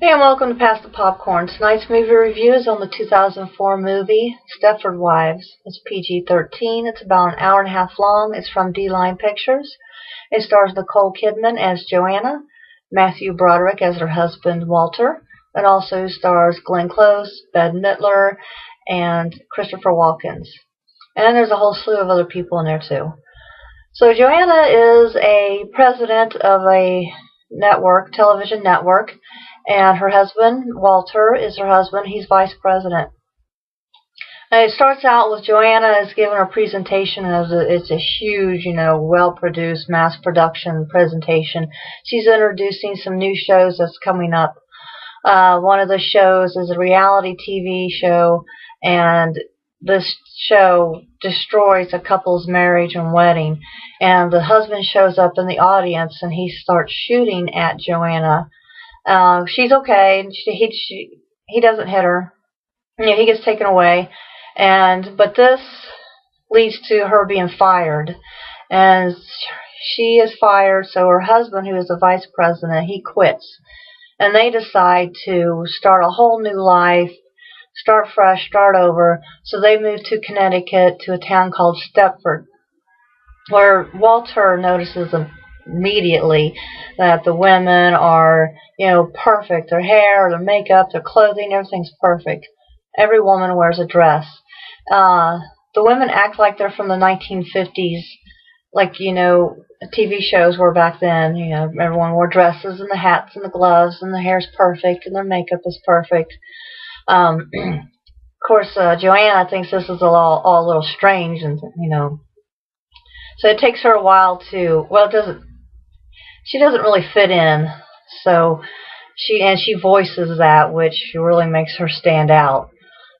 Hey, and welcome to Pass the Popcorn. Tonight's movie review is on the 2004 movie Stepford Wives. It's PG-13. It's about an hour and a half long. It's from D-Line Pictures. It stars Nicole Kidman as Joanna, Matthew Broderick as her husband Walter. It also stars Glenn Close, Bette Midler, and Christopher Walken. And there's a whole slew of other people in there too. So Joanna is a president of a television network, and her husband, Walter, is her husband. He's vice president. And it starts out with Joanna is giving her presentation. It's a huge, well-produced, mass production presentation. She's introducing some new shows that's coming up. One of the shows is a reality TV show, and this show destroys a couple's marriage and wedding. And the husband shows up in the audience, and he starts shooting at Joanna. She's okay. He doesn't hit her. He gets taken away, but this leads to her being fired, and she is fired. So her husband, who is the vice president, he quits, and they decide to start a whole new life, start fresh, start over. So they move to Connecticut to a town called Stepford, where Walter notices immediately that the women are, perfect. Their hair, their makeup, their clothing, everything's perfect. Every woman wears a dress. The women act like they're from the 1950s, like, TV shows were back then. Everyone wore dresses and the hats and the gloves, and the hair's perfect and their makeup is perfect. Of course, Joanna thinks this is all a little strange, and, so it takes her a while to, she doesn't really fit in, so she voices that, which really makes her stand out.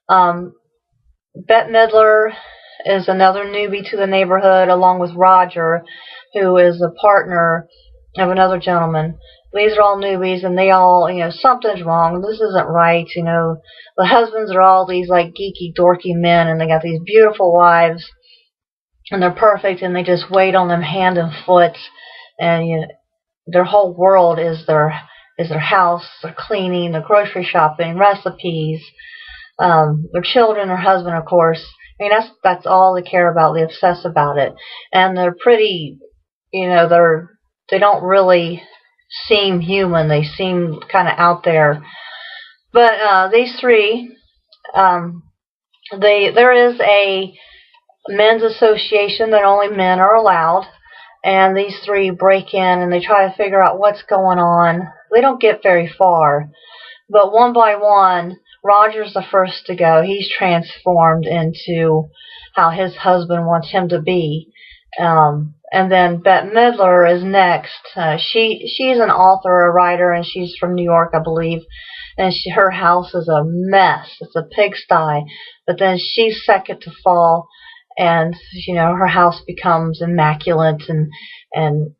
Bette Midler is another newbie to the neighborhood, along with Roger, who is a partner of another gentleman. These are all newbies, and they all, something's wrong. This isn't right. The husbands are all these like geeky, dorky men, and they got these beautiful wives, and they're perfect, and they just wait on them hand and foot, and their whole world is their house, their cleaning, their grocery shopping, recipes, their children, their husband, of course. That's all they care about. They obsess about it, and they're pretty, they don't really seem human. They seem kind of out there. But these three, there is a men's association that only men are allowed, and these three break in and they try to figure out what's going on. They don't get very far, but one by one, Roger's the first to go. He's transformed into how his husband wants him to be. And then Bette Midler is next. She's an author, a writer, and she's from New York, I believe. And her house is a mess. It's a pigsty. But then she's second to fall, and her house becomes immaculate, and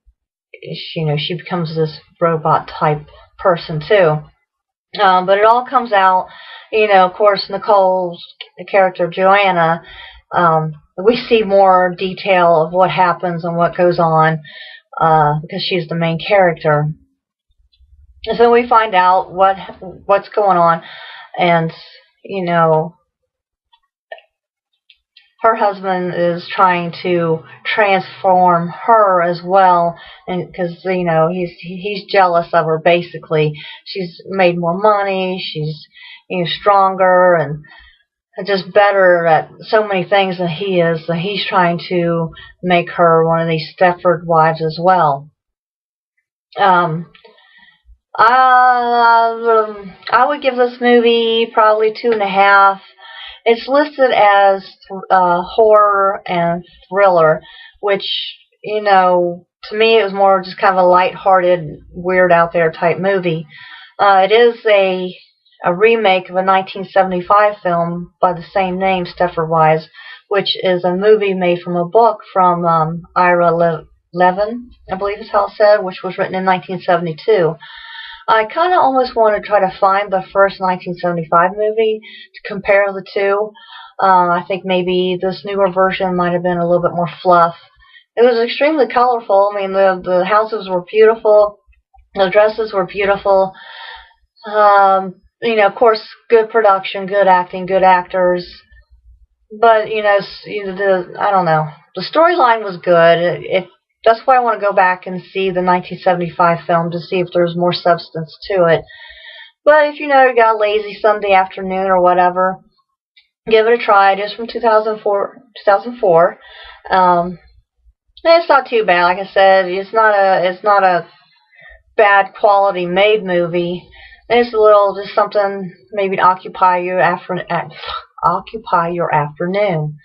she becomes this robot type person too. But it all comes out, of course, Nicole's character, Joanna, we see more detail of what happens and what goes on, because she's the main character. And so we find out what's going on, and, her husband is trying to transform her as well, and because he's jealous of her. Basically, she's made more money, she's stronger and just better at so many things than he is. So he's trying to make her one of these Stepford wives as well. I would give this movie probably 2.5. It's listed as horror and thriller, which, to me it was more just kind of a lighthearted, weird out there type movie. It is a remake of a 1975 film by the same name, Stepford Wives, which is a movie made from a book from Ira Levin, I believe is how it's said, which was written in 1972. I kind of almost want to try to find the first 1975 movie to compare the two. I think maybe this newer version might have been a little bit more fluff. It was extremely colorful. I mean, the houses were beautiful. The dresses were beautiful. You know, of course, good production, good acting, good actors. But you know, I don't know. The storyline was good. That's why I want to go back and see the 1975 film to see if there's more substance to it. But if you know you got a lazy Sunday afternoon or whatever, give it a try. It is from 2004. 2004. It's not too bad. Like I said, it's not a bad quality made movie. It's just something maybe to occupy your afternoon.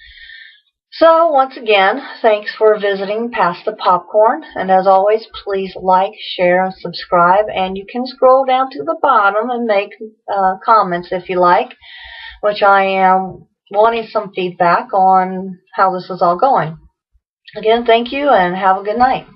So once again, thanks for visiting Past the Popcorn, and as always, please like, share, and subscribe, and you can scroll down to the bottom and make comments if you like, which I am wanting some feedback on how this is all going. Again, thank you, and have a good night.